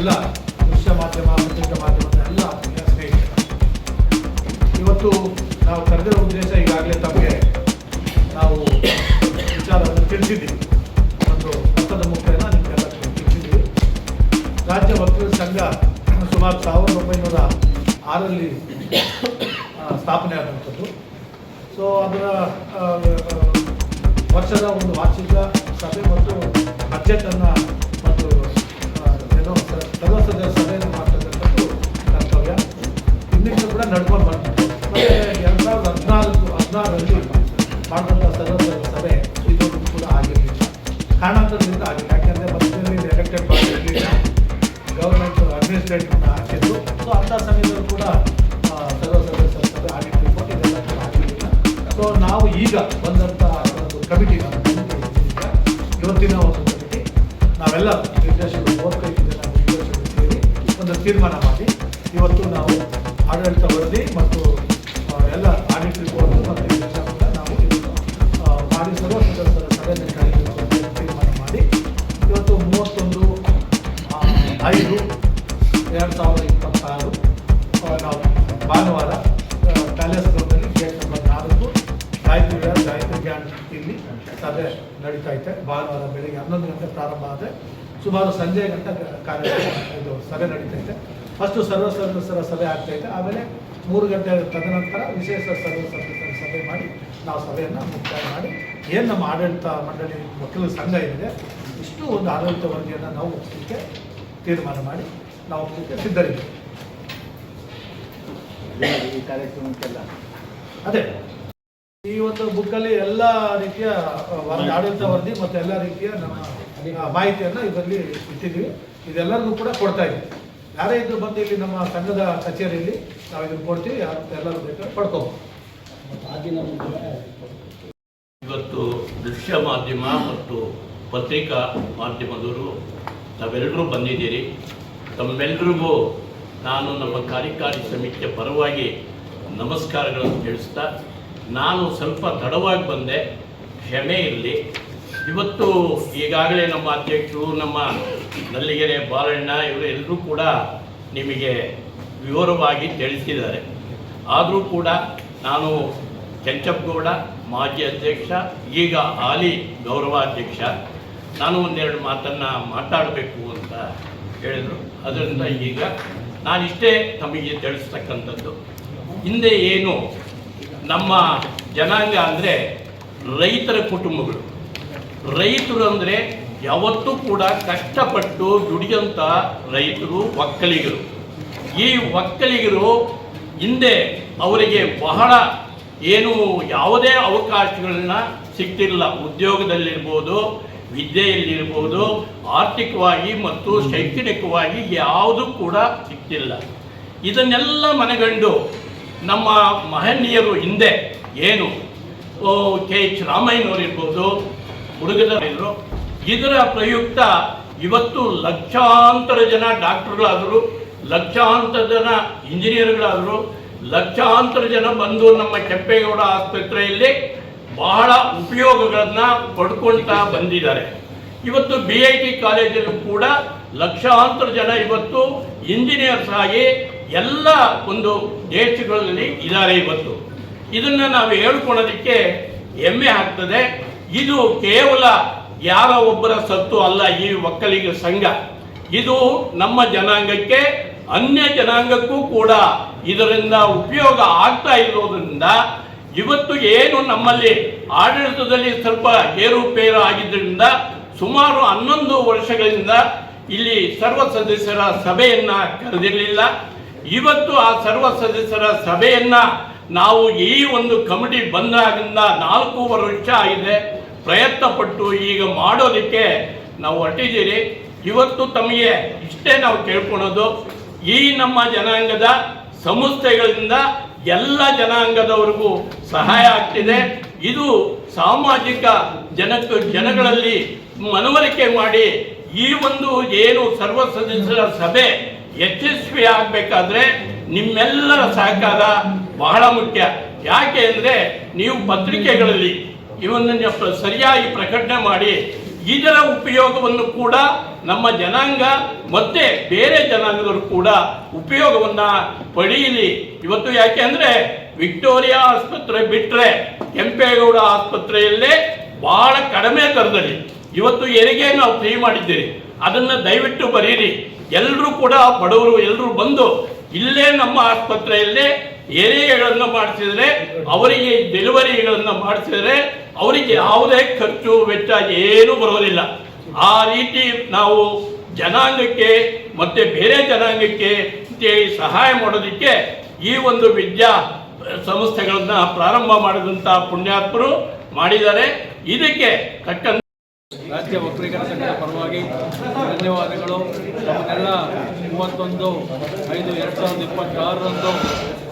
ಎಲ್ಲ ದೃಶ್ಯ ಮಾಧ್ಯಮ ಪತ್ರಿಕಾ ಮಾಧ್ಯಮದ ಎಲ್ಲ ಸ್ನೇಹಿತರು, ಇವತ್ತು ನಾವು ಕರೆದಿರೋ ಉದ್ದೇಶ ಈಗಾಗಲೇ ತಮಗೆ ನಾವು ವಿಚಾರವನ್ನು ತಿಳಿಸಿದ್ದೀವಿ. ಒಂದು ಪತ್ರದ ಮುಖೇನ ನಿಮಗೆಲ್ಲ ತಿಳಿಸಿದ್ದೀವಿ. ರಾಜ್ಯ ವಕೀಲರ ಸಂಘ ಸುಮಾರು 1906ರಲ್ಲಿ ಸ್ಥಾಪನೆ ಆದಂಥದ್ದು. ಸೊ ಅದರ ವರ್ಷದ ಒಂದು ವಾರ್ಷಿಕ ಸಭೆ ಮತ್ತು ಬಜೆಟನ್ನು ಮತ್ತು ಏನೋ ಸದಸ್ಯರ ಸಭೆಯನ್ನು ಮಾಡ್ತಕ್ಕಂಥದ್ದು ಕರ್ತವ್ಯ. ಇನ್ನಿಷ್ಟು ಕೂಡ ನಡ್ಕೊಂಡು ಬರ್ತಿತ್ತು. ಮತ್ತು 2016ರಲ್ಲಿ ಮಾಡಿದಂಥ ಸದಸ್ಯರ ಸಭೆ ಇದು ಕೂಡ ಆಗಿರಲಿಲ್ಲ, ಕಾರಣಾಂತರದಿಂದ ಆಗಿಲ್ಲ. ಯಾಕೆಂದರೆ ಮಧ್ಯದಲ್ಲಿ ಎಲೆಕ್ಟೆಡ್ ಬಾಡಿ ಇರಲಿಲ್ಲ, ಗೌರ್ಮೆಂಟ್ ಅಡ್ಮಿನಿಸ್ಟ್ರೇಟಿವ್ನ ಹಾಕಿದ್ದು. ಸೊ ಅಂಥ ಸಮಯದಲ್ಲೂ ಕೂಡ ಸದಸ್ಯರ ಸಭೆ ಆಗಿತ್ತು, ಇದೆಲ್ಲ ಕೂಡ ಆಗಿರಲಿಲ್ಲ. ಸೊ ನಾವು ಈಗ ಬಂದಂಥ ಒಂದು ಕಮಿಟಿ, ಇವತ್ತಿನ ಒಂದು ಕಮಿಟಿ ನಾವೆಲ್ಲ ನಿರ್ದೇಶಕರು 35 ಜನ ನಿರ್ದೇಶಕರು ಸೇರಿ ಒಂದು ತೀರ್ಮಾನ ಮಾಡಿ ಇವತ್ತು ನಾವು ಆಡಳಿತ ವರದಿ ಮತ್ತು ಎಲ್ಲ ಆಡಿಟ್ ರಿಪೋರ್ಟ್ ಮತ್ತು ಇದೆಲ್ಲ ಕೂಡ ನಾವು ಮಾಡಿ ಸರ್ವ ಸದಸ್ಯರ ಸಭೆಯನ್ನು ಕರೆಯಬೇಕು ತೀರ್ಮಾನ ಮಾಡಿ ಇವತ್ತು 31/5/2026 ನಾವು ಭಾನುವಾರ ಪ್ಯಾಲೇಸ್ ಗ್ರೌಂಡಲ್ಲಿ ಗೇಟ್ ನಂಬರ್ 4 ಗಾಯತ್ರಿ ಗ್ಯಾಂಗ್ ಇಲ್ಲಿ ಸಭೆ ನಡೀತಾ ಐತೆ. ಭಾನುವಾರ ಬೆಳಿಗ್ಗೆ 11 ಗಂಟೆ ಪ್ರಾರಂಭ ಆದರೆ ಸುಮಾರು ಸಂಜೆ ಗಂಟೆ ಇದು ಸಭೆ ನಡೀತೈತೆ. ಫಸ್ಟು ಸರ್ವ ಸದಸ್ಯರ ಸಭೆ ಆಗ್ತೈತೆ, ಆಮೇಲೆ 3 ಗಂಟೆ ತದನಂತರ ವಿಶೇಷ ಸರ್ವ ಸದಸ್ಯರ ಸಭೆ ಮಾಡಿ ನಾವು ಸಭೆಯನ್ನು ಮುಕ್ತಾಯ ಮಾಡಿ ಏನು ನಮ್ಮ ಆಡಳಿತ ಮಂಡಳಿ ವಕೀಲರ ಸಂಘ ಏನಿದೆ ಇಷ್ಟು ಒಂದು ಆಡಳಿತ ವರದಿಯನ್ನು ನಾವು ಒಪ್ಪಿಸಲಿಕ್ಕೆ ತೀರ್ಮಾನ ಮಾಡಿ ನಾವು ಒಪ್ಪಲಿಕ್ಕೆ ಸಿದ್ಧರಿದ್ದೀವಿ. ಈ ಕಾರ್ಯಕ್ರಮಕ್ಕೆಲ್ಲ ಅದೇ ಈ ಒಂದು ಬುಕ್ಕಲ್ಲಿ ಎಲ್ಲ ರೀತಿಯ ಆಡಳಿತ ವರದಿ ಮತ್ತು ಎಲ್ಲ ರೀತಿಯ ನಮ್ಮ ಮಾಹಿತಿಯನ್ನು ಇದರಲ್ಲಿ ಇಟ್ಟಿದ್ದೀವಿ. ಇದೆಲ್ಲರಿಗೂ ಕೂಡ ಕೊಡ್ತಾ ಇದ್ದೀವಿ. ಯಾರೇ ಇದ್ರು ಬಂದು ಇಲ್ಲಿ ನಮ್ಮ ಸಂಘದ ಕಚೇರಿಯಲ್ಲಿ ನಾವು ಇದನ್ನು ಕೊಡ್ತೀವಿ, ಎಲ್ಲರೂ ಬೇಕಾದ್ರೆ ಪಡ್ಕೋಬಹುದು. ಇವತ್ತು ದೃಶ್ಯ ಮಾಧ್ಯಮ ಮತ್ತು ಪತ್ರಿಕಾ ಮಾಧ್ಯಮದವರು ತಾವೆಲ್ಲರೂ ಬಂದಿದ್ದೀರಿ. ತಮ್ಮೆಲ್ಲರಿಗೂ ನಾನು ನಮ್ಮ ಕಾರ್ಯಕಾರಿ ಸಮಿತಿಯ ಪರವಾಗಿ ನಮಸ್ಕಾರಗಳನ್ನು ತಿಳಿಸ್ತಾ, ನಾನು ಸ್ವಲ್ಪ ತಡವಾಗಿ ಬಂದೆ, ಕ್ಷಮೆ ಇರಲಿ. ಇವತ್ತು ಈಗಾಗಲೇ ನಮ್ಮ ಅಧ್ಯಕ್ಷರು, ನಮ್ಮ ನಲ್ಲಿಗೆರೆ ಬಾಲಣ್ಣ ಇವರು ಎಲ್ಲರೂ ಕೂಡ ನಿಮಗೆ ವಿವರವಾಗಿ ತಿಳಿಸಿದ್ದಾರೆ. ಆದರೂ ಕೂಡ ನಾನು ಕೆಂಚಪ್ಪಗೌಡ ಮಾಜಿ ಅಧ್ಯಕ್ಷ, ಈಗ ಹಾಲಿ ಗೌರವಾಧ್ಯಕ್ಷ, ನಾನು ಒಂದೆರಡು ಮಾತನ್ನು ಮಾತಾಡಬೇಕು ಅಂತ ಹೇಳಿದರು. ಅದರಿಂದ ಈಗ ನಾನಿಷ್ಟೇ ತಮಗೆ ತಿಳಿಸ್ತಕ್ಕಂಥದ್ದು. ಹಿಂದೆ ಏನು ನಮ್ಮ ಜನಾಂಗ ಅಂದರೆ ರೈತರ ಕುಟುಂಬಗಳು. ರೈತರು ಅಂದರೆ ಯಾವತ್ತೂ ಕೂಡ ಕಷ್ಟಪಟ್ಟು ದುಡಿಯಂಥ ರೈತರು ಒಕ್ಕಲಿಗರು. ಈ ಒಕ್ಕಲಿಗರು ಹಿಂದೆ ಅವರಿಗೆ ಬಹಳ ಏನು ಯಾವುದೇ ಅವಕಾಶಗಳನ್ನ ಸಿಗ್ತಿರಲಿಲ್ಲ. ಉದ್ಯೋಗದಲ್ಲಿರ್ಬೋದು, ವಿದ್ಯೆಯಲ್ಲಿರ್ಬೋದು, ಆರ್ಥಿಕವಾಗಿ ಮತ್ತು ಶೈಕ್ಷಣಿಕವಾಗಿ ಯಾವುದೂ ಕೂಡ ಸಿಗ್ತಿಲ್ಲ. ಇದನ್ನೆಲ್ಲ ಮನಗಂಡು ನಮ್ಮ ಮಹನೀಯರು ಹಿಂದೆ ಏನು KH ರಾಮಯ್ಯನವರು ಇರ್ಬೋದು, ಹುಡುಗದವರು, ಇದರ ಪ್ರಯುಕ್ತ ಇವತ್ತು ಲಕ್ಷಾಂತರ ಜನ ಡಾಕ್ಟರ್ಗಳಾದರು, ಲಕ್ಷಾಂತರ ಜನ ಇಂಜಿನಿಯರ್ಗಳಾದರು, ಲಕ್ಷಾಂತರ ಜನ ಬಂದು ನಮ್ಮ ಕೆಂಪೇಗೌಡ ಆಸ್ಪತ್ರೆಯಲ್ಲಿ ಬಹಳ ಉಪಯೋಗಗಳನ್ನು ಪಡ್ಕೊಳ್ತಾ ಬಂದಿದ್ದಾರೆ. ಇವತ್ತು BIT ಕಾಲೇಜಲ್ಲೂ ಕೂಡ ಲಕ್ಷಾಂತರ ಜನ ಇವತ್ತು ಇಂಜಿನಿಯರ್ಸ್ ಆಗಿ ಎಲ್ಲ ಒಂದು ದೇಶಗಳಲ್ಲಿ ಇದ್ದಾರೆ. ಇವತ್ತು ಇದನ್ನು ನಾವು ಹೇಳ್ಕೊಳ್ಳೋದಕ್ಕೆ ಹೆಮ್ಮೆ ಆಗ್ತದೆ. ಇದು ಕೇವಲ ಯಾರ ಒಬ್ಬರ ಸತ್ತು ಅಲ್ಲ. ಈ ಒಕ್ಕಲಿಗ ಸಂಘ ಇದು ನಮ್ಮ ಜನಾಂಗಕ್ಕೆ, ಅನ್ಯ ಜನಾಂಗಕ್ಕೂ ಕೂಡ ಇದರಿಂದ ಉಪಯೋಗ ಆಗ್ತಾ ಇರೋದ್ರಿಂದ ಇವತ್ತು ಏನು ನಮ್ಮಲ್ಲಿ ಆಡಳಿತದಲ್ಲಿ ಸ್ವಲ್ಪ ಏರುಪೇರು ಆಗಿದ್ದರಿಂದ ಸುಮಾರು 11 ವರ್ಷಗಳಿಂದ ಇಲ್ಲಿ ಸರ್ವ ಸದಸ್ಯರ ಸಭೆಯನ್ನು ಕರೆದಿರಲಿಲ್ಲ. ಇವತ್ತು ಆ ಸರ್ವ ಸದಸ್ಯರ ಸಭೆಯನ್ನು ನಾವು ಈ ಒಂದು ಕಮಿಟಿ ಬಂದಾಗಿಂದ 4 ವರ್ಷ ಆಗಿದೆ, ಪ್ರಯತ್ನ ಪಟ್ಟು ಈಗ ಮಾಡೋದಕ್ಕೆ ನಾವು ಹೊರಟಿದ್ದೀರಿ. ಇವತ್ತು ತಮಗೆ ಇಷ್ಟೇ ನಾವು ಕೇಳ್ಕೊಳೋದು, ಈ ನಮ್ಮ ಜನಾಂಗದ ಸಂಸ್ಥೆಗಳಿಂದ ಎಲ್ಲ ಜನಾಂಗದವರಿಗೂ ಸಹಾಯ ಆಗ್ತಿದೆ. ಇದು ಸಾಮಾಜಿಕ ಜನಗಳಲ್ಲಿ ಮನವರಿಕೆ ಮಾಡಿ ಈ ಒಂದು ಏನು ಸರ್ವ ಸದಸ್ಯರ ಸಭೆ ಯಶಸ್ವಿ ಆಗಬೇಕಾದ್ರೆ ನಿಮ್ಮೆಲ್ಲರ ಸಹಕಾರ ಬಹಳ ಮುಖ್ಯ. ಯಾಕೆ ಅಂದರೆ ನೀವು ಪತ್ರಿಕೆಗಳಲ್ಲಿ ಇವನ್ನ ಸರಿಯಾಗಿ ಪ್ರಕಟಣೆ ಮಾಡಿ ಇದರ ಉಪಯೋಗವನ್ನು ಕೂಡ ನಮ್ಮ ಜನಾಂಗ ಮತ್ತೆ ಬೇರೆ ಜನಾಂಗದವರು ಕೂಡ ಉಪಯೋಗವನ್ನ ಪಡೆಯಲಿ. ಇವತ್ತು ಯಾಕೆ ಅಂದ್ರೆ ವಿಕ್ಟೋರಿಯಾ ಆಸ್ಪತ್ರೆ ಬಿಟ್ರೆ ಕೆಂಪೇಗೌಡ ಆಸ್ಪತ್ರೆಯಲ್ಲೇ ಬಹಳ ಕಡಿಮೆ ದರದಲ್ಲಿ ಇವತ್ತು ಹೆರಿಗೆ ನಾವು ಫ್ರೀ ಮಾಡಿದ್ದೀರಿ. ಅದನ್ನ ದಯವಿಟ್ಟು ಬರೀರಿ. ಎಲ್ಲರೂ ಕೂಡ ಬಡವರು ಎಲ್ಲರೂ ಬಂದು ಇಲ್ಲೇ ನಮ್ಮ ಆಸ್ಪತ್ರೆಯಲ್ಲೇ ಹೆರಿಗೆಗಳನ್ನು ಮಾಡಿಸಿದರೆ, ಅವರಿಗೆ ಡೆಲಿವರಿಗಳನ್ನು ಮಾಡಿಸಿದರೆ ಅವರಿಗೆ ಯಾವುದೇ ಖರ್ಚು ವೆಚ್ಚ ಏನೂ ಬರೋದಿಲ್ಲ. ಆ ರೀತಿ ನಾವು ಜನಾಂಗಕ್ಕೆ ಮತ್ತೆ ಬೇರೆ ಜನಾಂಗಕ್ಕೆ ಸಹಾಯ ಮಾಡೋದಕ್ಕೆ ಈ ಒಂದು ವಿದ್ಯಾ ಸಂಸ್ಥೆಗಳನ್ನ ಪ್ರಾರಂಭ ಮಾಡಿದಂಥ ಪುಣ್ಯಾತ್ಮರು ಮಾಡಿದ್ದಾರೆ. ಇದಕ್ಕೆ ತಕ್ಕಂತೆ ರಾಜ್ಯ ವಕ್ರೀಕರಣ ಸಂಘದ ಪರವಾಗಿ ಧನ್ಯವಾದಗಳು. ನಮಗೆಲ್ಲ 31/5/2026